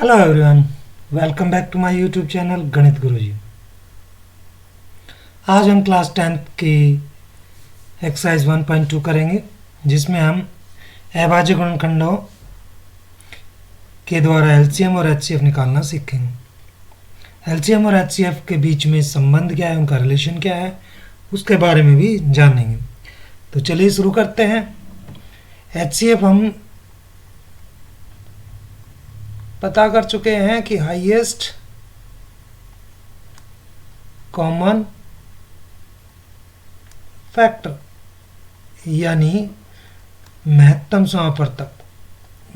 Hello everyone, welcome back to my YouTube channel Ganit Guruji. आज हम class 10th की exercise 1.2 करेंगे, जिसमें हम अभाज्य गुणनखंडों के द्वारा एलसीएम और एचसीएफ निकालना सीखेंगे। एलसीएम और एचसीएफ के बीच में संबंध क्या है, उनका रिलेशन क्या है, उसके बारे में भी जानेंगे। तो चलिए शुरू करते हैं। एचसीएफ हम पता कर चुके हैं कि हाईएस्ट कॉमन फैक्टर यानी महत्तम समापवर्तक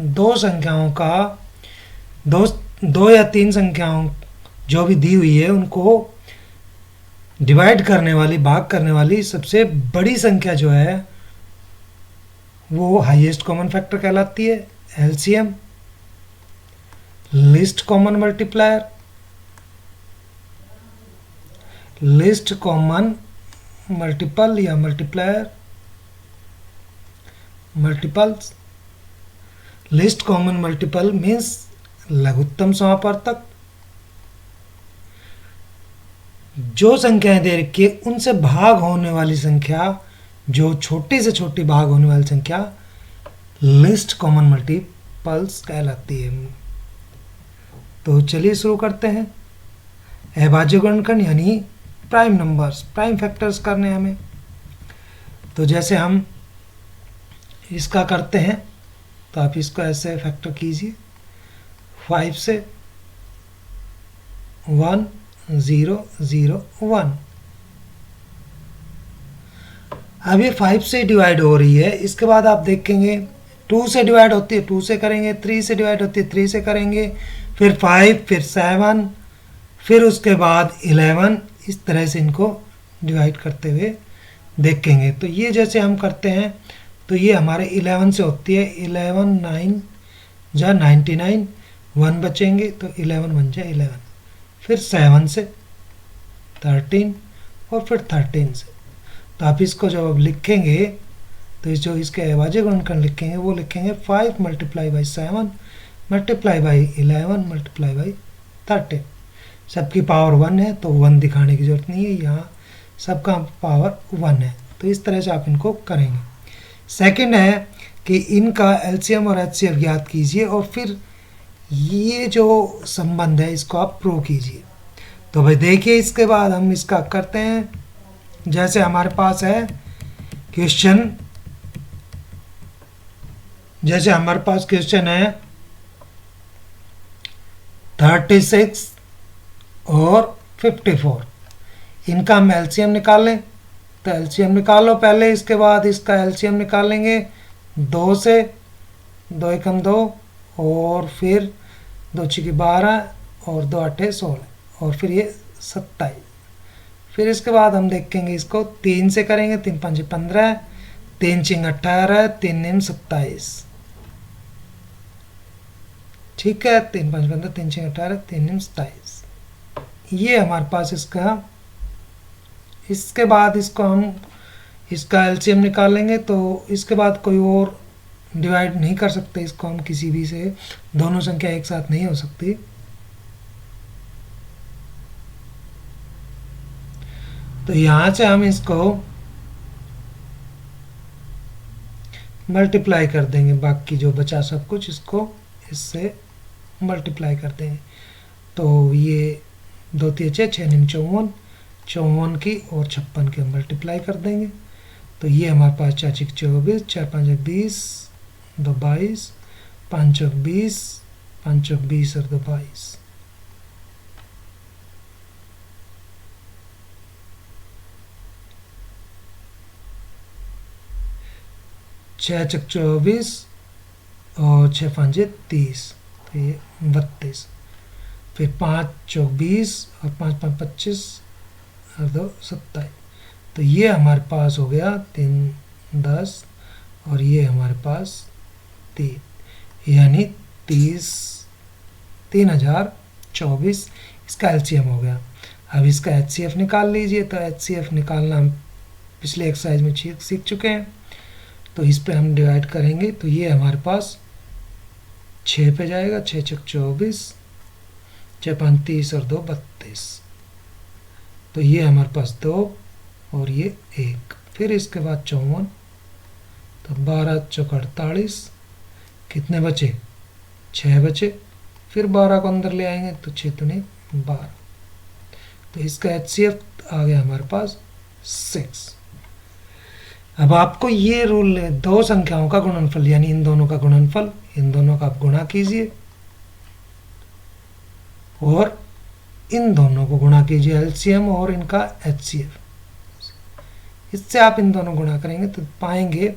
दो संख्याओं का दो या तीन संख्याओं जो भी दी हुई है उनको डिवाइड करने वाली, भाग करने वाली सबसे बड़ी संख्या जो है वो हाईएस्ट कॉमन फैक्टर कहलाती है। LCM least common multiplier, least common multiple या multiplier, multiples. Least common multiple means लघुत्तम समापवर्तक। जो संख्याएं दे रखी है उनसे भाग होने वाली संख्या, जो छोटी से छोटी भाग होने वाली संख्या लीस्ट कॉमन मल्टीपल्स कहलाती है। तो चलिए शुरू करते हैं। अभाज्य गुणनखंड यानी प्राइम नंबर्स, प्राइम फैक्टर्स करने हमें। तो जैसे हम इसका करते हैं तो आप इसको ऐसे फैक्टर कीजिए 5 से 1 0 0 1। अब ये 5 से डिवाइड हो रही है। इसके बाद आप देखेंगे 2 से डिवाइड होती है, 2 से करेंगे। 3 से डिवाइड होती है, 3 से करेंगे। फिर 5, फिर 7, फिर उसके बाद 11। इस तरह से इनको डिवाइड करते हुए देखेंगे। तो ये जैसे हम करते हैं तो ये हमारे 11 से होती है। 11 9 जा 99, 1 बचेंगे तो 11 1 जा 11। फिर 7 से 13 और फिर 13 से। तो आप इसको जब आप लिखेंगे तो जो इसके अभाज्य गुणनखंड लिखेंगे वो लिखेंगे 5 multiply by 7 multiply by 11 multiply by 13। सबकी पावर 1 है तो 1 दिखाने की ज़रूरत नहीं है, यहाँ सबका पावर 1 है। तो इस तरह से आप इनको करेंगे। सेकंड है कि इनका एलसीएम और एचसीएफ ज्ञात कीजिए और फिर ये जो संबंध है इसको आप प्रूव कीजिए। तो भाई देखिए, इसके बाद हम इसका करते हैं। जैसे हमारे पास है क्वेश्चन, जैसे हमारे पास क्वेश्चन है 36 और 54। इनका हम एलसीएम निकाल लें। तो एलसीएम निकालो पहले, इसके बाद इसका एलसीएम निकालेंगे 2 से, 2 एकम 2 और फिर 2 छिकी 12 और 2 आठे 16 और फिर ये 27। फिर इसके बाद हम देखेंगे इसको 3 से करेंगे। 3 5 15, 3 चिंग 18, 3 निम 27। ठीक है, 3 5 15, 3 6 18, 3 निम 27। ये हमारे पास इसका। इसके बाद इसको हम इसका एलसीएम निकालेंगे। तो इसके बाद कोई और डिवाइड नहीं कर सकते इसको हम किसी भी से, दोनों संख्या एक साथ नहीं हो सकती। तो यहाँ से हम इसको मल्टीप्लाई कर देंगे, बाकी जो बचा सब कुछ इसको इससे मल्टीप्लाई कर देंगे। तो ये 2 3 6 6 निम 54, 54 की और 56 की मल्टीप्लाई कर देंगे। तो ये हमारे पास 4 6 24, 4 5 20, 2 22, 5 20, 5 20 और 2 22। 6 6 24 और 6 5 30, तो ये 32। फिर 5 4 20 और 5 5 25 और 2 27। तो ये हमारे पास हो गया 3 10 और ये हमारे पास 3, यानी 3024 इसका एलसीएम हो गया। अब इसका एचसीएफ निकाल लीजिए। तो एचसीएफ निकालना हम पिछले एक्सरसाइज में सीख चुके हैं। तो इस पे हम डिवाइड करेंगे। तो ये हमारे पास 6 पे जाएगा, 6 छक 24, 6 5 30 और 2 32। तो ये हमारे पास 2 और ये 1। फिर इसके बाद 54, तो 12 चौक 48, कितने बचे? 6 बचे। फिर 12 को अंदर ले आएंगे तो 6 दूनी 12। तो इसका HCF आ गया हमारे पास 6। अब आपको ये रूल, दो संख्याओं का गुणनफल यानी इन दोनों का गुणनफल, इन दोनों का आप गुणा कीजिए और इन दोनों को गुणा कीजिए, LCM और इनका HCF। इससे आप इन दोनों गुणा करेंगे तो पाएंगे,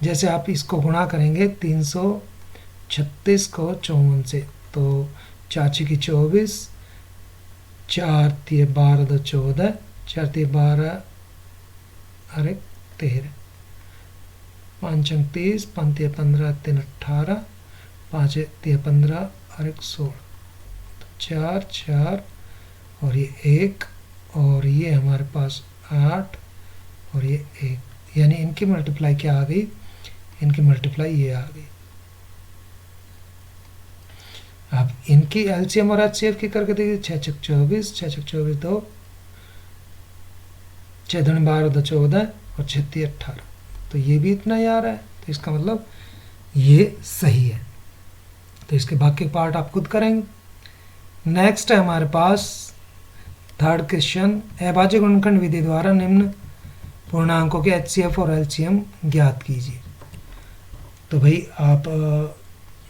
जैसे आप इसको गुणा करेंगे 336 को 54 से, तो 4 की 24, 4 तिये 12 2 14, 4 तिये 12 और 1 13, 5 अंक 30, 5 तिये 15 3 18, 5 तिये 15 और 1 16, तो 4 4 और ये 1 और ये हमारे पास 8 और ये 1, यानी इनकी मल्टीप्लाई क्या आ गई? इनकी मल्टीप्लाई ये आ गई। अब इनकी LCM और HCF की करके देखिए, 6 छक 24, 6 छक 24 2, 6 दूनी 12 2 14 और 6 तिये 18, तो ये भी इतना ही आ रहा है। तो इसका मतलब ये सही है। तो इसके बाकी पार्ट आप खुद करेंगे। नेक्स्ट है हमारे पास थर्ड क्वेश्चन, अभाज्य गुणनखंड विधि द्वारा निम्न पूर्णांकों के HCF और LCM ज्ञात कीजिए। तो भाई आप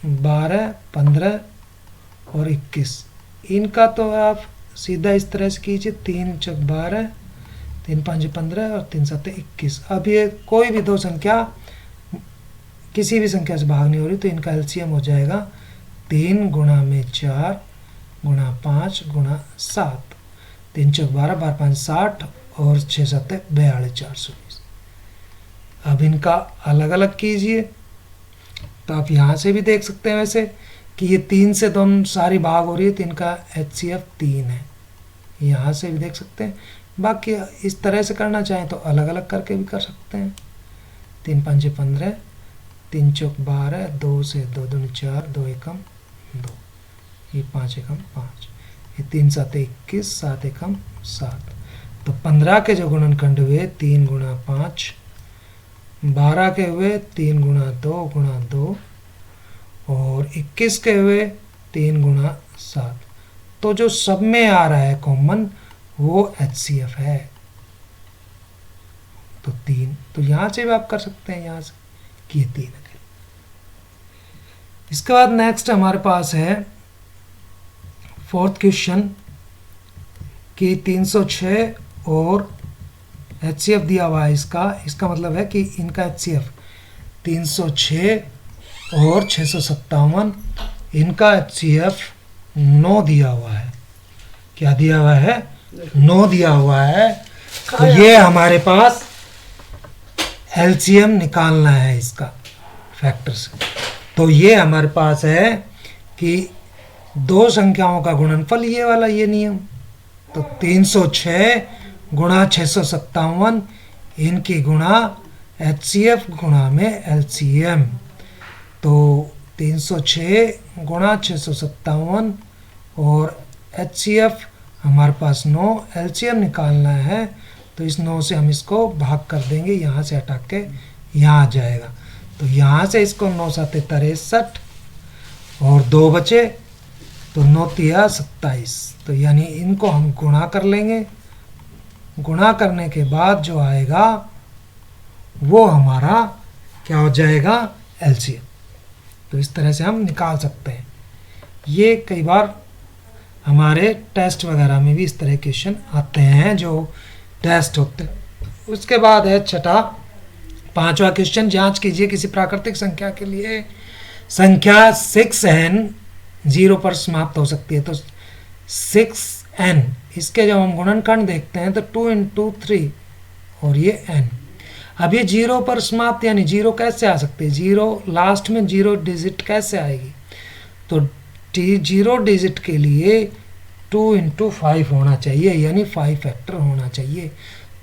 12, 15 और 21, इनका तो आप सीधा इस तरह से कीजिए, 3 चक 12, 3 5 15 और 3 7 21। अब ये कोई भी दो संख्या किसी भी संख्या से भाग नहीं हो रही, तो इनका LCM हो जाएगा 3 गुणा में 4 गुणा 5 गुणा 7, 3 चौक 12, 12 5 60 और 6 7 42, 420। अब इनका अलग अलग कीजिए, तो आप यहाँ से भी देख सकते हैं वैसे कि ये 3 से दोनों सारी भाग हो रही है, तो इनका HCF 3 है। यहाँ से भी देख सकते हैं। बाकी इस तरह से करना चाहें तो अलग अलग करके भी कर सकते हैं। 3 5 15, 3 चौक 12, 2 से 2 दूनी 4, 2 एकम 2, ये 5 एकम 5, ये 3 7 21, 7 एकम 7। तो 15 के जो गुणनखंड हुए 3 गुणा 5, 12 के हुए 3 गुणा 2 गुणा 2 और 21 के हुए 3 गुणा 7। तो जो सब में आ रहा है कॉमन वो HCF है, तो 3। तो यहाँ से भी आप कर सकते हैं, यहाँ से कि ये 3 है। इसके बाद नेक्स्ट हमारे पास है फोर्थ क्वेश्चन कि 306 और HCF दिया हुआ है इसका मतलब है कि इनका HCF 306 और 657, इनका HCF 9 दिया हुआ है। क्या दिया हुआ है? 9 दिया हुआ है। तो ये हमारे पास LCM निकालना है इसका फैक्टर से। तो ये हमारे पास है कि दो संख्याओं का गुणनफल, ये वाला ये नियम, तो 306 गुणा 657, इनकी गुणा HCF गुणा में LCM। तो 306 गुणा 657 और HCF हमारे पास 9, LCM निकालना है, तो इस 9 से हम इसको भाग कर देंगे, यहाँ से हटा के यहाँ आ जाएगा। तो यहाँ से इसको 9 7 63 और 2 बचे, तो 9 तिया 27। तो यानी इनको हम गुणा कर लेंगे। गुणा करने के बाद जो आएगा वो हमारा क्या हो जाएगा? LCM। तो इस तरह से हम निकाल सकते हैं। ये कई बार हमारे टेस्ट वगैरह में भी इस तरह के क्वेश्चन आते हैं जो टेस्ट होते हैं। उसके बाद है छठा 5वां क्वेश्चन, जांच कीजिए किसी प्राकृतिक संख्या के लिए संख्या 6n 0 पर समाप्त हो सकती है। तो 6n, इसके जब हम गुणनखंड देखते हैं तो 2 into 3 और ये n। अब ये 0 पर समाप्त यानी 0 कैसे आ सकती है? 0 लास्ट में 0 डिजिट कैसे आएगी? तो 0 डिजिट के लिए 2 into 5 होना चाहिए, यानी 5 फैक्टर होना चाहिए।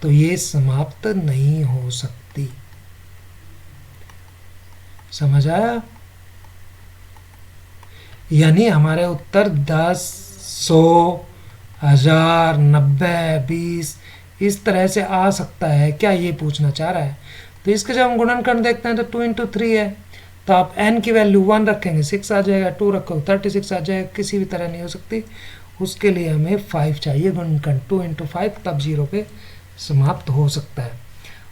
तो ये समाप्त नहीं हो सकती। समझ आया? यानी हमारे उत्तर 10, 100, 1000, 90, 20 इस तरह से आ सकता है क्या, ये पूछना चाह रहा है। तो इसके जब हम गुणनखंड देखते हैं तो 2 × 3 है, तो आप n की वैल्यू 1 रखेंगे 6 आ जाएगा, 2 रखोगे 36 आ जाएगा, किसी भी तरह नहीं हो सकती। उसके लिए हमें 5 चाहिए गुणनखंड, 2 × 5 तब 0 पे समाप्त हो सकता है।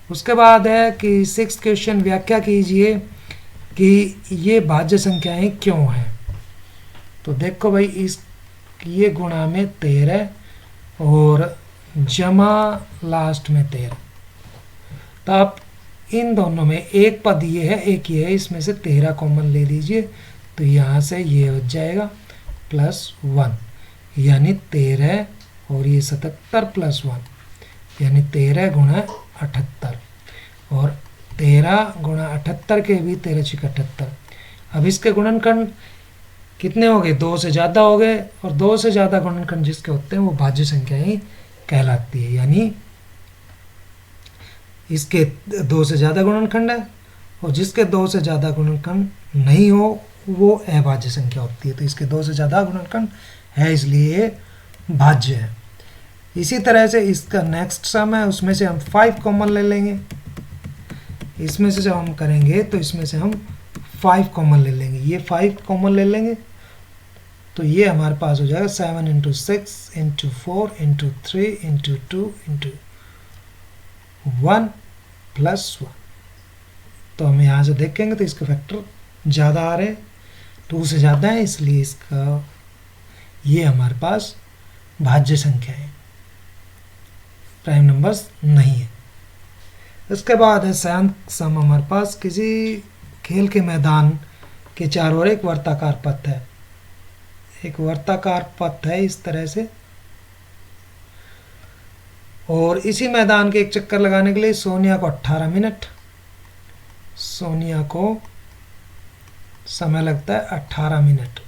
उसके बाद है कि 6th क्वेश्चन, व्याख्या कीजिए कि ये भाज्य संख्याएं क्यों हैं। तो देखो भाई, इस ये गुणा में 13 और जमा लास्ट में 13, तो आप इन दोनों में एक पद ये है एक ये है, इसमें से 13 कॉमन ले लीजिए, तो यहाँ से ये हो जाएगा +1, यानी 13 और ये 77 + 1 यानी 13 × 78, और 13 × 78 के भी 13 × 78। अब इसके गुणनखंड कितने हो गए, 2 से ज़्यादा हो गए, और 2 से ज़्यादा गुणनखंड जिसके होते हैं वो भाज्य संख्या ही कहलाती है। यानी इसके 2 से ज़्यादा गुणनखंड है, और जिसके 2 से ज़्यादा गुणनखंड नहीं हो वो अभाज्य संख्या होती है। तो इसके 2 से ज़्यादा गुणनखंड है इसलिए भाज्य है। इसी तरह से इसका नेक्स्ट सम है, उसमें से हम 5 कॉमन ले लेंगे। इसमें से जब हम करेंगे तो इसमें से हम 5 कॉमन ले लेंगे, ये 5 कॉमन ले लेंगे, तो ये हमारे पास हो जाएगा 7 × 6 × 4 × 3 × 2 × 1 + 1। तो हम यहाँ से देखेंगे तो इसके फैक्टर ज़्यादा आ रहे, 2 से ज़्यादा है, इसलिए इसका ये हमारे पास भाज्य संख्या है, प्राइम नंबर्स नहीं है। इसके बाद है 7th सम हमारे पास, किसी खेल के मैदान के चारों ओर एक वर्ताकार पथ है, एक वर्ताकार पथ है इस तरह से, और इसी मैदान के एक चक्कर लगाने के लिए सोनिया को 18 मिनट, सोनिया को समय लगता है 18 मिनट,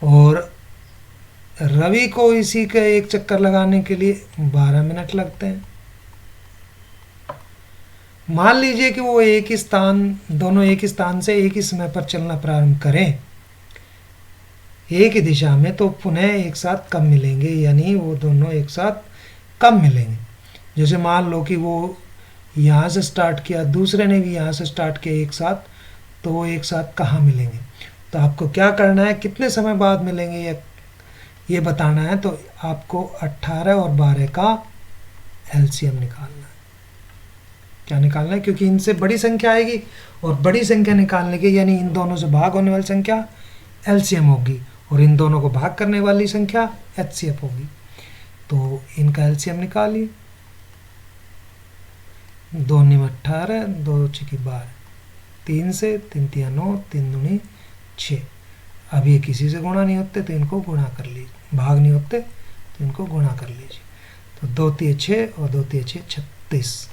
और रवि को इसी के एक चक्कर लगाने के लिए 12 मिनट लगते हैं। मान लीजिए कि वो एक ही स्थान, दोनों एक ही स्थान से एक ही समय पर चलना प्रारंभ करें एक ही दिशा में, तो पुनः एक साथ कब मिलेंगे, यानी वो दोनों एक साथ कब मिलेंगे। जैसे मान लो कि वो यहाँ से स्टार्ट किया, दूसरे ने भी यहाँ से स्टार्ट किया एक साथ, तो वो एक साथ कहाँ मिलेंगे। तो आपको क्या करना है, कितने समय बाद मिलेंगे ये बताना है। तो आपको 18 और 12 का एलसीएम निकालना है। क्या निकालना है, क्योंकि इनसे बड़ी संख्या आएगी, और बड़ी संख्या निकालने के यानी इन दोनों से भाग होने वाली संख्या एलसीएम होगी, और इन दोनों को भाग करने वाली संख्या एचसीएफ होगी। तो इनका एलसीएम निकालिए, 2 × 18, 2 × 6 12, 3 से 3 × 9, 3 दूनी 6। अब ये किसी से गुणा नहीं होते तो इनको गुणा कर लीजिए, भाग नहीं होते तो इनको गुणा कर लीजिए। तो 2 × 3 6 और 2 × 3 6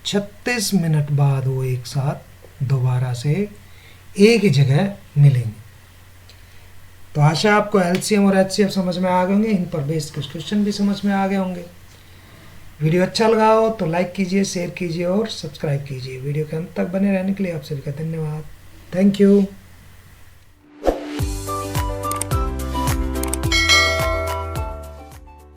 36 मिनट बाद वो एक साथ दोबारा से एक ही जगह मिलेंगे। तो आशा आपको एलसीएम और एचसीएफ समझ में आ गए होंगे, इन पर बेस्ड कुछ क्वेश्चन भी समझ में आ गए होंगे। वीडियो अच्छा लगा हो तो लाइक कीजिए, शेयर कीजिए और सब्सक्राइब कीजिए। वीडियो के अंत तक बने रहने के लिए आप सभी का धन्यवाद। Thank you.